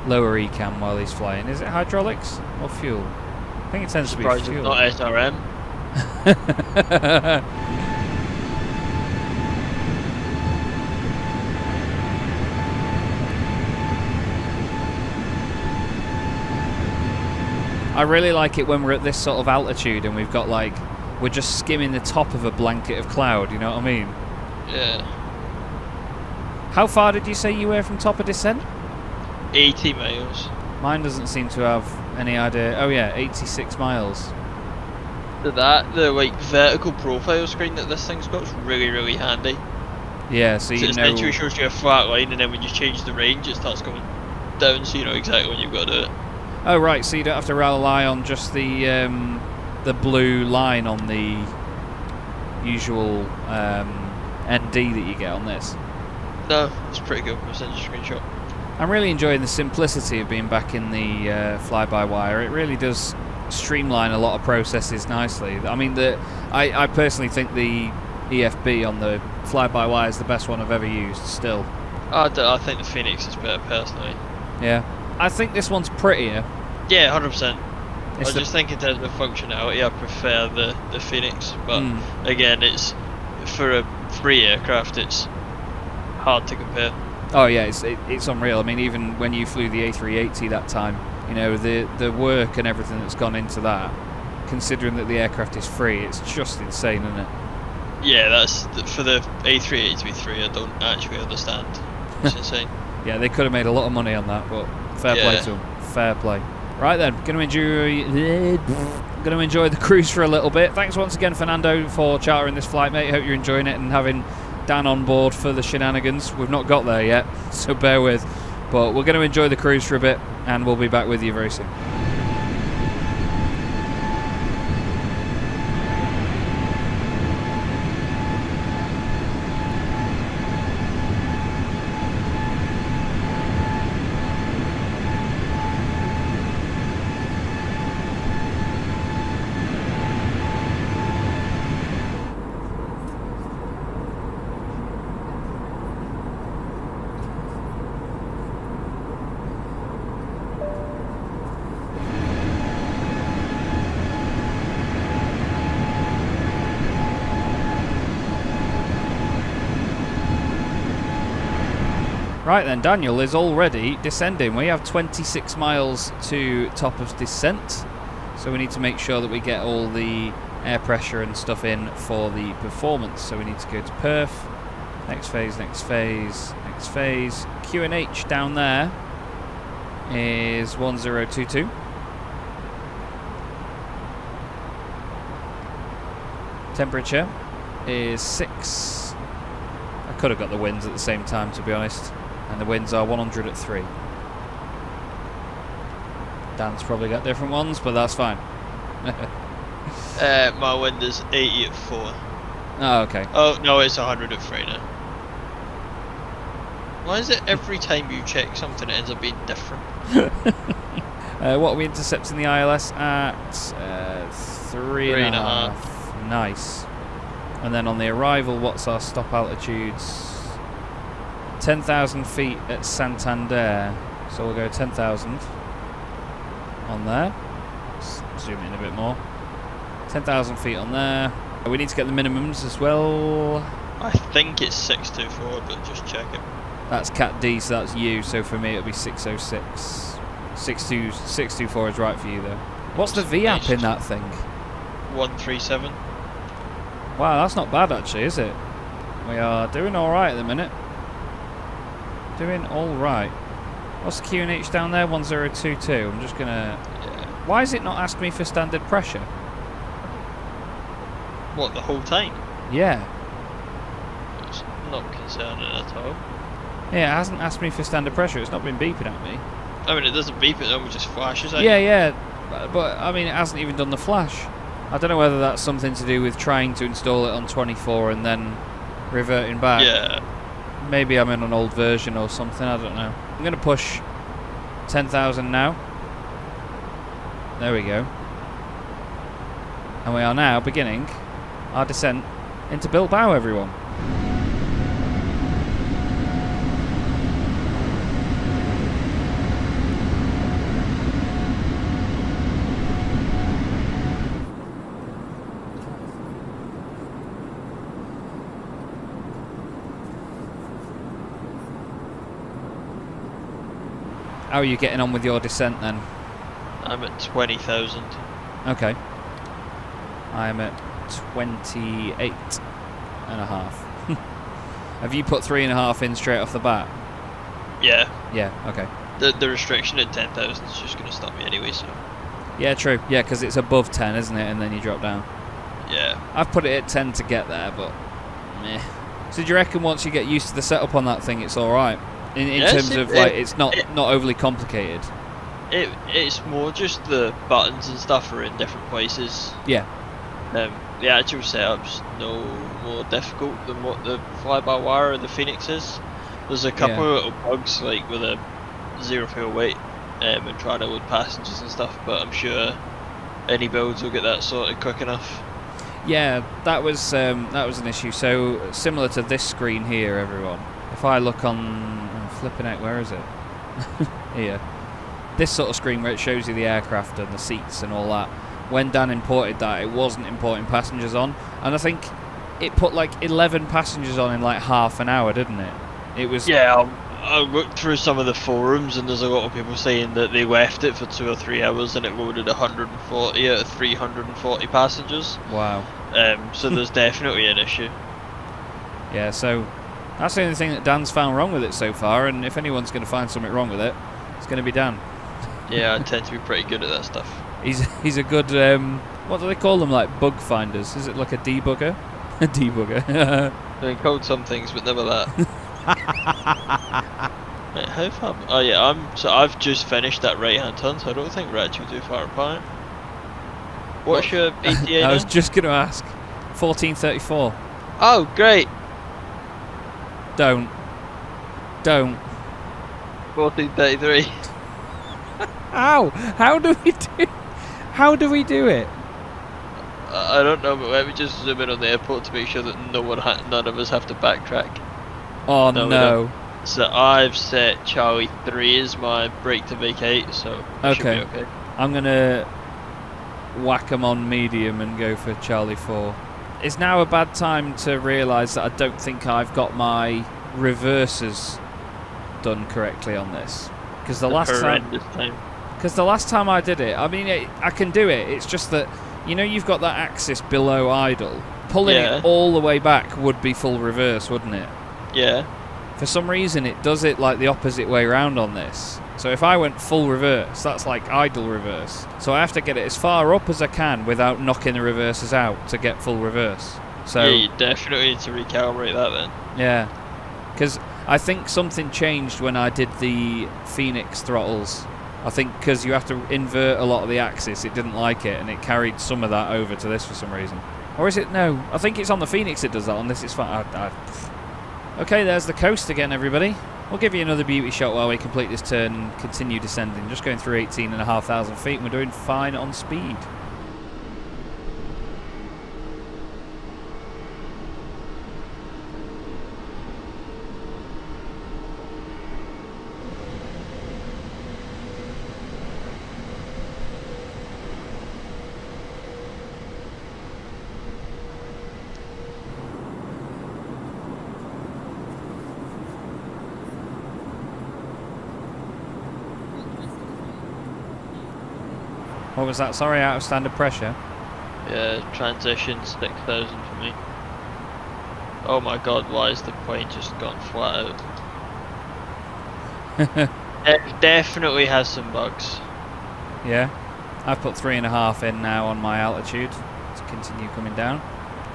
lower ECAM while he's flying. Is it hydraulics or fuel? I think it tends to be fuel. It's not SRM. I really like it when we're at this sort of altitude and we've got like, we're just skimming the top of a blanket of cloud, you know what I mean? Yeah. How far did you say you were from top of descent? 80 miles. Mine doesn't seem to have any idea. Oh yeah, 86 miles. The like vertical profile screen that this thing's got is really, really handy. Yeah, so you know. It essentially shows you a flat line, and then when you change the range, it starts going down, so you know exactly when you've got to do it. Oh right, so you don't have to rely on just the blue line on the usual ND that you get on this. No, it's pretty good. I'll send you a screenshot. I'm really enjoying the simplicity of being back in the fly-by-wire. It really does streamline a lot of processes nicely. I mean, I personally think the EFB on the fly-by-wire is the best one I've ever used. Still, I think the Phoenix is better personally. Yeah, I think this one's prettier. Yeah, 100%. I just think in terms of functionality, I prefer the Phoenix. But again, it's for a free aircraft, it's hard to compare. Oh yeah, it's unreal. I mean, even when you flew the A380 that time, you know, the work and everything that's gone into that, considering that the aircraft is free, it's just insane, isn't it? Yeah, that's for the A380-3. I don't actually understand. It's insane. Yeah, they could have made a lot of money on that, but fair play to them. Fair play. Right then, gonna enjoy the cruise for a little bit. Thanks once again, Fernando, for chartering this flight, mate. Hope you're enjoying it and having Dan on board for the shenanigans. We've not got there yet, so bear with. But we're going to enjoy the cruise for a bit, and we'll be back with you very soon. Right then, Daniel is already descending. We have 26 miles to top of descent, so we need to make sure that we get all the air pressure and stuff in for the performance. So we need to go to perf, next phase, next phase, next phase. QNH down there is 1022. Temperature is 6. I could have got the winds at the same time, to be honest. And the winds are 100 at 3. Dan's probably got different ones, but that's fine. My wind is 80 at 4. Oh, okay. Oh, no, it's 100 at 3 now. Why is it every time you check something it ends up being different? What are we intercepting the ILS at? 3.5. Nice. And then on the arrival, what's our stop altitudes? 10,000 feet at Santander, so we'll go 10,000 on there. Zoom in a bit more. 10,000 feet on there. We need to get the minimums as well. I think it's 624, but just check it. That's Cat D, so that's you. So for me, it'll be 606. 624 is right for you, though. What's the VAP in that thing? 137. Wow, that's not bad actually, is it? We are doing all right at the minute. Doing all right. What's the QNH down there? 1022. I'm just gonna. Why is it not asking me for standard pressure? What, the whole time? Yeah. It's not concerning at all. Yeah, it hasn't asked me for standard pressure. It's not been beeping at me. I mean, it doesn't beep, it only just flashes at you. Yeah, yeah. But I mean, it hasn't even done the flash. I don't know whether that's something to do with trying to install it on 24 and then reverting back. Yeah. Maybe I'm in an old version or something, I don't know. I'm going to push 10,000 now. There we go. And we are now beginning our descent into Bilbao, everyone. How are you getting on with your descent then? I'm at 20,000. Okay. I'm at 28.5. Have you put 3.5 in straight off the bat? Yeah. Yeah, okay. The restriction at 10,000 is just going to stop me anyway, so... Yeah, true. Yeah, because it's above 10, isn't it? And then you drop down. Yeah. I've put it at 10 to get there, but... meh. So do you reckon once you get used to the setup on that thing, it's alright? In yes, terms of, like, it's not overly complicated? It's more just the buttons and stuff are in different places. Yeah. The actual setup's no more difficult than what the fly-by-wire or the Phoenix is. There's a couple of little bugs, like with a zero fuel weight and trying to load passengers and stuff, but I'm sure iniBuilds will get that sorted quick enough. Yeah, that was an issue. So similar to this screen here, everyone. If I look on, flipping out, where is it? Here. This sort of screen where it shows you the aircraft and the seats and all that. When Dan imported that, it wasn't importing passengers on, and I think it put like 11 passengers on in like half an hour, didn't it? It was. Yeah, I looked through some of the forums, and there's a lot of people saying that they left it for 2 or 3 hours and it loaded 140 out of 340 passengers. Wow. So there's definitely an issue. Yeah, so that's the only thing that Dan's found wrong with it so far, and if anyone's going to find something wrong with it, it's going to be Dan. Yeah, I tend to be pretty good at that stuff. He's a good, what do they call them, like bug finders? Is it like a debugger? A debugger. I've been called some things, but never that. Wait, how far? Oh yeah, I've just finished that right-hand turn, so I don't think we're actually too far apart. What's your ETA I was just going to ask. 1434. Oh, great. Don't. 1433. Ow! How do we do it? I don't know, but let me just zoom in on the airport to make sure that none of us have to backtrack. Oh no. So I've set Charlie 3 as my brake to vacate, so it should be okay. I'm gonna whack 'em on medium and go for Charlie 4. It's now a bad time to realise that I don't think I've got my reversers done correctly on this. Because the last time I did it, I mean, I can do it. It's just that, you know, you've got that axis below idle. Pulling it all the way back would be full reverse, wouldn't it? Yeah. For some reason, it does it like the opposite way round on this. So if I went full reverse, that's like idle reverse. So I have to get it as far up as I can without knocking the reversers out to get full reverse. So yeah, you definitely need to recalibrate that then. Yeah, because I think something changed when I did the Phoenix throttles. I think because you have to invert a lot of the axis, it didn't like it, and it carried some of that over to this for some reason. Or is it? No, I think it's on the Phoenix it does that. On this it's fine. Okay, there's the coast again, everybody. We'll give you another beauty shot while we complete this turn and continue descending. Just going through 18,500 feet, and we're doing fine on speed. What was that? Sorry, out of standard pressure? Yeah, transition 6,000 for me. Oh my god, why is the plane just gone flat out? It definitely has some bugs. Yeah? I've put 3.5 in now on my altitude to continue coming down.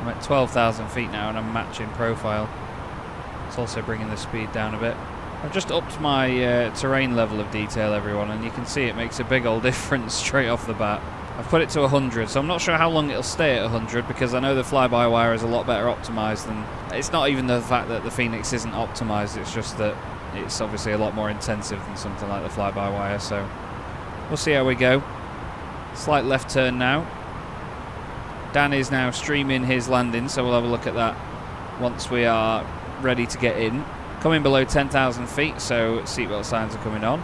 I'm at 12,000 feet now and I'm matching profile. It's also bringing the speed down a bit. I've just upped my terrain level of detail, everyone, and you can see it makes a big old difference straight off the bat. I've put it to 100, so I'm not sure how long it'll stay at 100 because I know the fly-by-wire is a lot better optimised than... It's not even the fact that the Phoenix isn't optimised, it's just that it's obviously a lot more intensive than something like the fly-by-wire, so we'll see how we go. Slight left turn now. Dan is now streaming his landing, so we'll have a look at that once we are ready to get in. Coming below 10,000 feet, so seatbelt signs are coming on,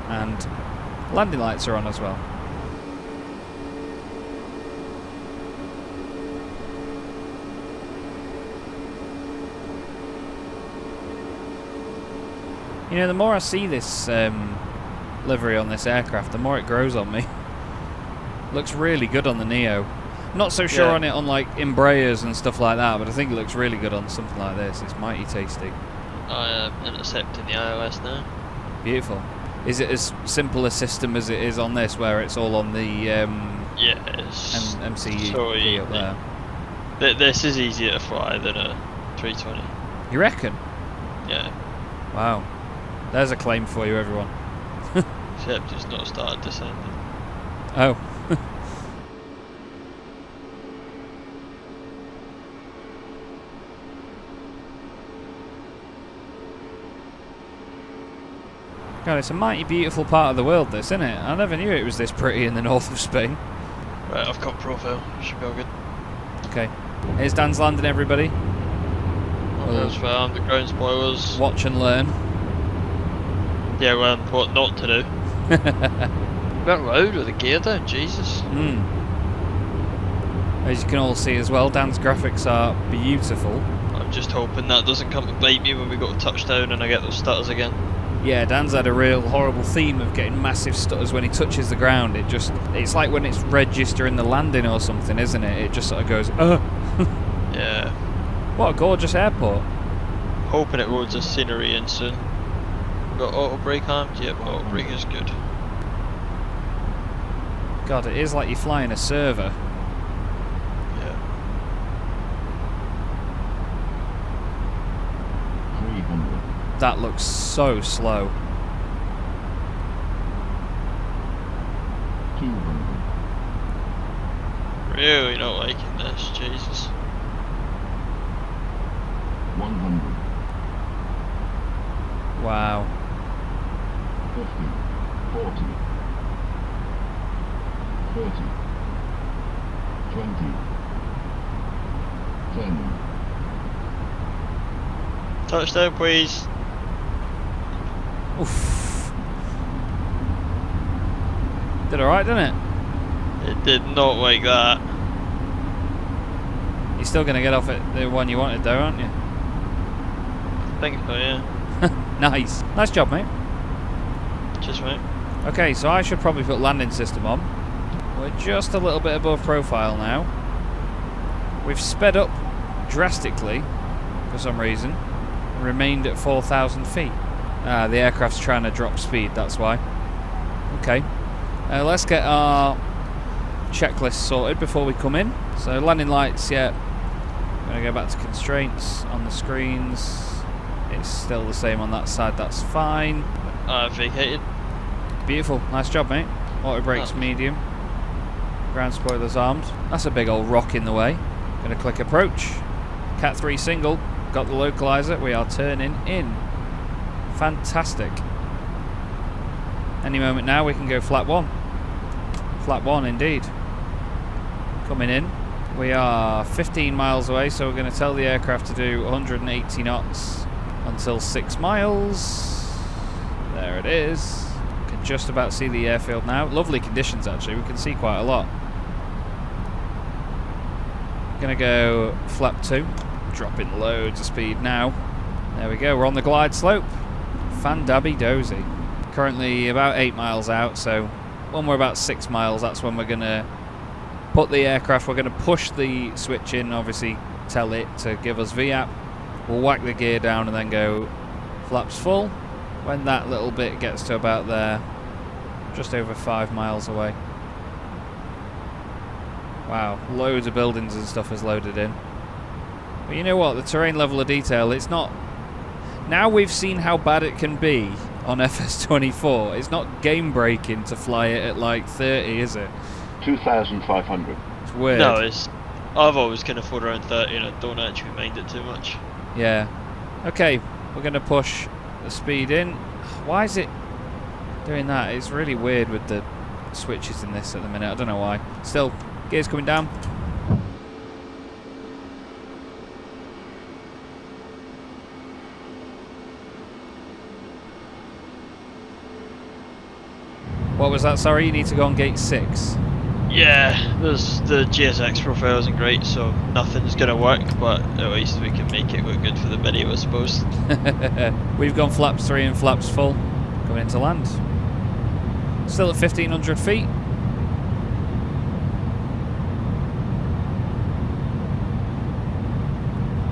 and landing lights are on as well. You know, the more I see this livery on this aircraft, the more it grows on me. Looks really good on the Neo. Not so sure on it on like Embraers and stuff like that, but I think it looks really good on something like this. It's mighty tasty. I am intercepting the iOS now. Beautiful. Is it as simple a system as it is on this, where it's all on the MCE so up there? This is easier to fly than a 320. You reckon? Yeah. Wow. There's a claim for you, everyone. Except it's not started descending. Oh. God, it's a mighty beautiful part of the world, this, isn't it? I never knew it was this pretty in the north of Spain. Right, I've got profile. Should be all good. Okay. Here's Dan's landing, everybody. There's the ground spoilers. Watch and learn. Yeah, learn what not to do. A bit loud with the gear down, Jesus. As you can all see as well, Dan's graphics are beautiful. I'm just hoping that doesn't come to bite me when we go to touchdown and I get those stutters again. Yeah, Dan's had a real horrible theme of getting massive stutters when he touches the ground. It's like when it's registering the landing or something, isn't it? It just sort of goes, Yeah. What a gorgeous airport. Hoping it loads of scenery in soon. Got auto brake armed? Yep, auto brake is good. God, it is like you're flying a server. Yeah. 300. That looks so slow. 200. Really not liking this, Jesus. 100. Wow. 50. 40. 30. 20. 10. Touchdown, please. Oof. Did alright, didn't it? It did not like that. You're still going to get off at the one you wanted though, aren't you? I think so, yeah. Nice. Nice job, mate. Just mate. Okay, so I should probably put landing system on. We're just a little bit above profile now. We've sped up drastically for some reason. Remained at 4,000 feet. The aircraft's trying to drop speed, that's why. Okay. Let's get our checklist sorted before we come in. So landing lights, yeah. I'm going to go back to constraints on the screens. It's still the same on that side, that's fine. Vacated. Beautiful, nice job, mate. Auto brakes medium. Ground spoilers armed. That's a big old rock in the way. Going to click approach. Cat 3 single. Got the localizer. We are turning in. Fantastic. Any moment now we can go flat 1. Flat 1 indeed. Coming in. We are 15 miles away, so we're going to tell the aircraft to do 180 knots until 6 miles. There it is. Can just about see the airfield now. Lovely conditions actually, we can see quite a lot. Gonna go flap 2. Dropping loads of speed now. There we go, we're on the glide slope. Fandabby dozy. Currently about 8 miles out, so when we're about 6 miles, that's when we're gonna put the aircraft, we're gonna push the switch in, obviously tell it to give us VAP. We'll whack the gear down and then go flaps full. When that little bit gets to about there, just over 5 miles away. Wow, loads of buildings and stuff is loaded in. But you know what, the terrain level of detail, it's not... Now we've seen how bad it can be on FS24, it's not game breaking to fly it at like 30, is it? 2,500. It's weird. No, it's... I've always kind of flown around 30 and I don't actually mind it too much. Yeah. Okay, we're going to push the speed in. Why is it doing that? It's really weird with the switches in this at the minute. I don't know why. Still, gears coming down. What was that? Sorry, you need to go on gate 6. Yeah, there's the GSX profile isn't great, so nothing's gonna work, but at least we can make it look good for the video, I suppose. We've gone flaps 3 and flaps full, coming into land. Still at 1,500 feet.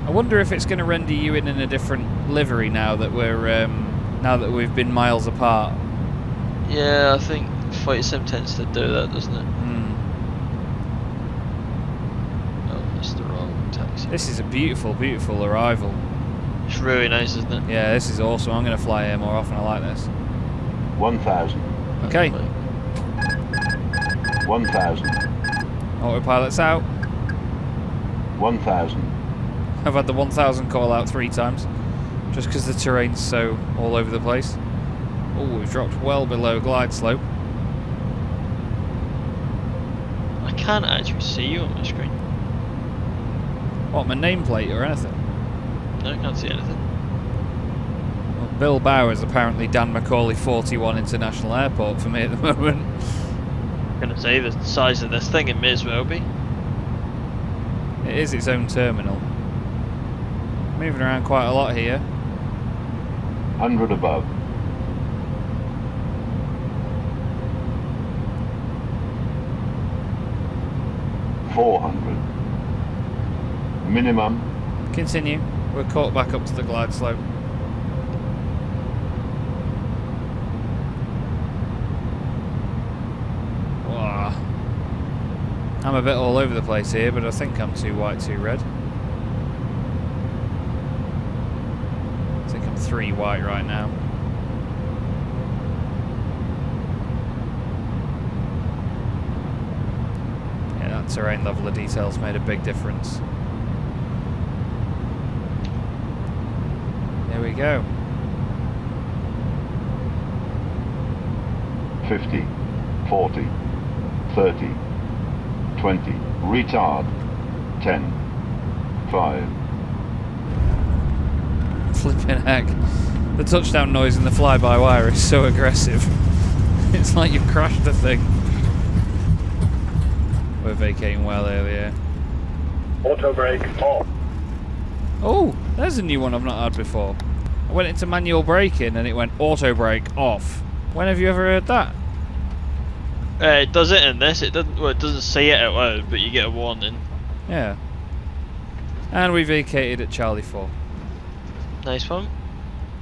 I wonder if it's going to render you in a different livery now that we've been miles apart. Yeah, I think Flight Sim tends to do that, doesn't it? Oh, that's the wrong taxi. This is a beautiful, beautiful arrival. It's really nice, isn't it? Yeah, this is awesome. I'm going to fly here more often. I like this. 1,000. Okay. 1,000. Autopilot's out. 1,000. I've had the 1,000 call out 3 times, just because the terrain's so all over the place. Oh, we've dropped well below glide slope. I can't actually see you on my screen. What, my nameplate or anything? No, I can't see anything. Well, Bilbao is apparently Dan Macaulay 41 International Airport for me at the moment. I'm gonna say the size of this thing, it may as well be. It is its own terminal. Moving around quite a lot here. 100 above. $400. Minimum. Continue. We're caught back up to the glide slope. Wow. I'm a bit all over the place here, but I think I'm too white, too red. I think I'm 3 white right now. Yeah, that terrain level of details made a big difference. There we go. 50, 40, 30, 20, retard, 10, 5. Flipping heck. The touchdown noise in the fly-by-wire is so aggressive. It's like you've crashed the thing. We're vacating well earlier. Auto brake off. Oh, there's a new one I've not had before. I went into manual braking and it went auto brake off. When have you ever heard that? It does it in this. It doesn't. Well, it doesn't say it out loud, but you get a warning. Yeah. And we vacated at Charlie 4. Nice one.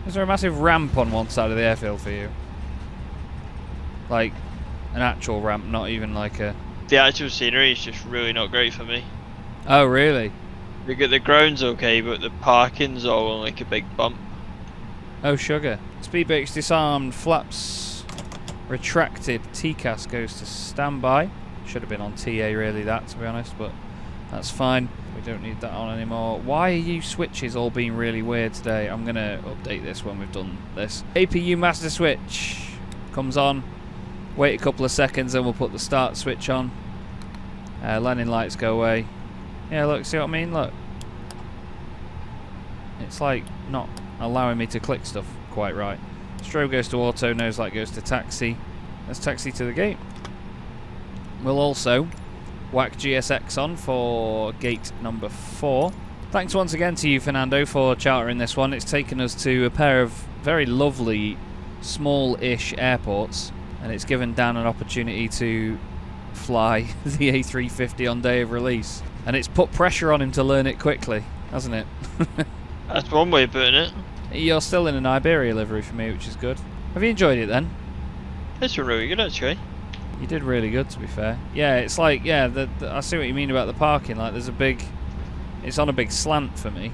Is there a massive ramp on one side of the airfield for you? Like an actual ramp, not even like a... The actual scenery is just really not great for me. Oh, really? The ground's okay, but the parking's all on like a big bump. Oh, sugar. Speed brakes disarmed, flaps retracted, TCAS goes to standby. Should have been on TA really, that, to be honest, but that's fine. We don't need that on anymore. Why are you switches all being really weird today? I'm going to update this when we've done this. APU master switch comes on. Wait a couple of seconds and we'll put the start switch on. Landing lights go away. Yeah, look, see what I mean? Look. It's like not allowing me to click stuff quite right. Strobe goes to auto, nose light goes to taxi. Let's taxi to the gate. We'll also whack GSX on for gate number 4. Thanks once again to you, Fernando, for chartering this one. It's taken us to a pair of very lovely, small-ish airports, and it's given Dan an opportunity to fly the A350 on day of release. And it's put pressure on him to learn it quickly, hasn't it? That's one way of putting it. You're still in an Iberia livery for me, which is good. Have you enjoyed it then? It's really good actually. You did really good, to be fair. Yeah, it's like, yeah, I see what you mean about the parking. Like, there's a big... It's on a big slant for me.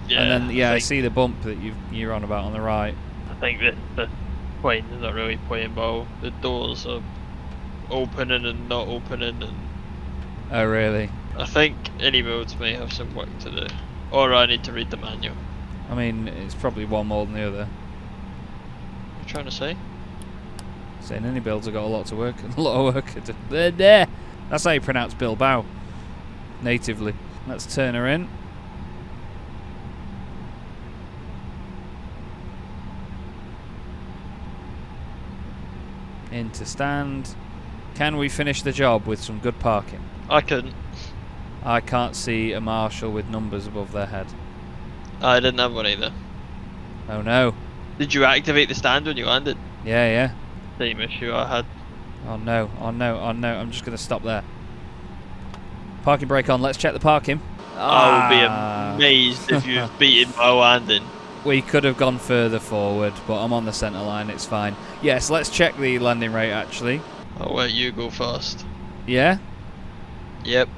Yeah. And then, yeah, I see the bump that you're on about on the right. I think that the plane is not really playing ball. The doors are opening and not opening, and Oh, really? I think iniBuilds may have some work to do. Or I need to read the manual. I mean, it's probably one more than the other. What are you trying to say? Saying iniBuilds have got a lot of work to do. There. That's how you pronounce Bilbao. Natively. Let's turn her in. In to stand. Can we finish the job with some good parking? I couldn't. I can't see a marshal with numbers above their head. I didn't have one either. Oh no. Did you activate the stand when you landed? Yeah. Same issue I had. Oh no. I'm just going to stop there. Parking brake on. Let's check the parking. I would be amazed if you've beaten my landing. We could have gone further forward, but I'm on the centre line. It's fine. Yes, let's check the landing rate actually. I'll let you go first. Yeah? Yep.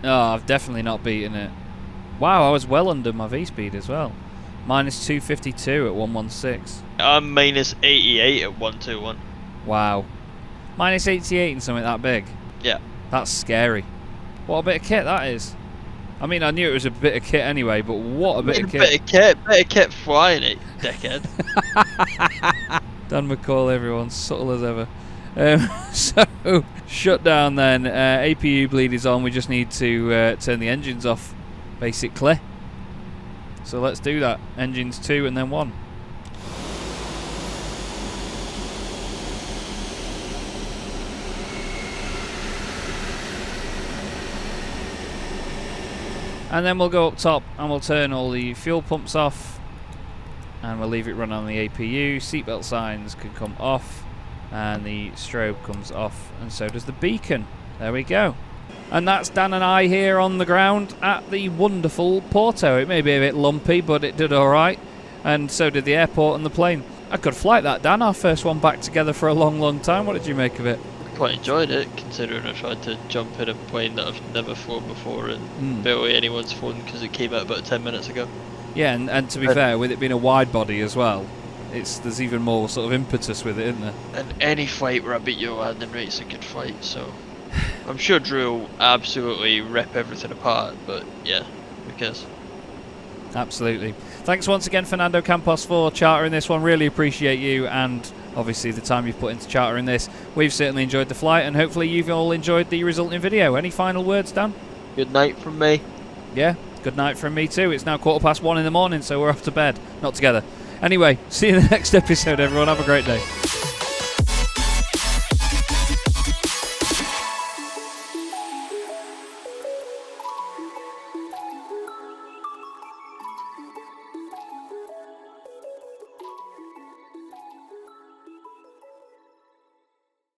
Oh, I've definitely not beaten it. Wow, I was well under my V-speed as well. Minus 252 at 116. I'm minus 88 at 121. Wow. Minus 88 and something that big? Yeah. That's scary. What a bit of kit that is. I mean, I knew it was a bit of kit anyway, but what a bit of kit. Bit of kit flying it, dickhead. Dan McCall, everyone, subtle as ever. So, shutdown then. APU bleed is on. We just need to turn the engines off, basically. So let's do that. Engines 2 and then 1. And then we'll go up top and we'll turn all the fuel pumps off. And we'll leave it run on the APU. Seatbelt signs can come off. And the strobe comes off. And so does the beacon. There we go. And that's Dan and I here on the ground at the wonderful Porto. It may be a bit lumpy, but it did alright. And so did the airport and the plane. A good flight that, Dan. Our first one back together for a long, long time. What did you make of it? Quite enjoyed it, considering I tried to jump in a plane that I've never flown before and barely anyone's flown because it came out about 10 minutes ago. Yeah, and to be fair, with it being a wide body as well, there's even more sort of impetus with it, isn't there? And any flight where I beat your landing rate's a good flight, so I'm sure Drew will absolutely rip everything apart, but yeah, who cares? Absolutely. Thanks once again, Fernando Campos, for chartering this one. Really appreciate you and obviously the time you've put into chartering this. We've certainly enjoyed the flight and hopefully you've all enjoyed the resulting video. Any final words, Dan? Good night from me. Yeah, good night from me too. It's now 1:15 in the morning, so we're off to bed. Not together. Anyway, see you in the next episode, everyone. Have a great day.